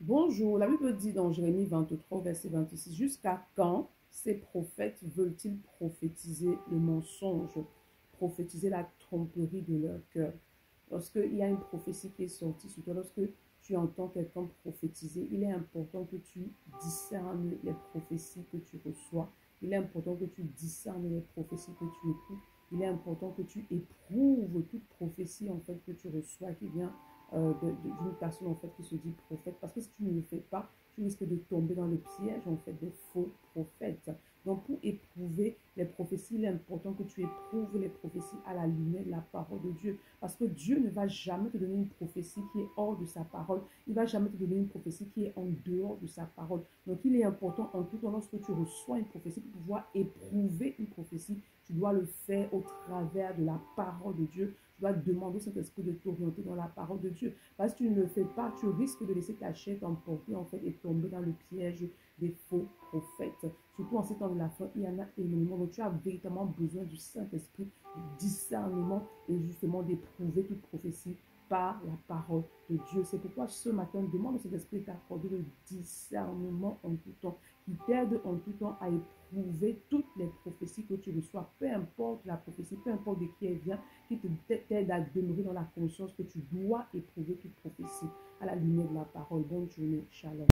Bonjour, la Bible dit dans Jérémie 23, verset 26, jusqu'à quand ces prophètes veulent-ils prophétiser le mensonge, prophétiser la tromperie de leur cœur? Lorsqu'il y a une prophétie qui est sortie sur toi, lorsque tu entends quelqu'un prophétiser, il est important que tu discernes les prophéties que tu reçois. Il est important que tu discernes les prophéties que tu écoutes. Il est important que tu éprouves toute prophétie en fait que tu reçois qui vient d'une personne en fait qui se dit prophète. Parce que si tu ne le fais pas, tu risques de tomber dans le piège en fait des faux prophètes. Donc pour éprouver les prophéties, il est important que tu éprouves les prophéties à la lumière de la parole de Dieu. Parce que Dieu ne va jamais te donner une prophétie qui est hors de sa parole. Il ne va jamais te donner une prophétie qui est en dehors de sa parole. Donc il est important en tout temps lorsque tu reçois une prophétie pour pouvoir éprouver une prophétie, tu dois le faire au travers de la parole de Dieu. Tu dois demander au Saint-Esprit de t'orienter dans la parole de Dieu. Parce que tu ne le fais pas, tu risques de laisser ta chair t'emporter en fait et tomber dans le piège des faux prophètes. Surtout en ces temps de la fin, il y en a énormément. Donc tu as véritablement besoin du Saint-Esprit, du discernement et justement d'éprouver toute prophétie par la parole de Dieu. C'est pourquoi ce matin, demande au Saint-Esprit d'accorder le discernement en tout temps, qui t'aide en tout temps à éprouver toutes les prophéties que tu reçois, peu importe la prophétie, peu importe de qui elle vient, qui t'aide à demeurer dans la conscience que tu dois éprouver toute prophétie à la lumière de la parole. Bonne journée, shalom.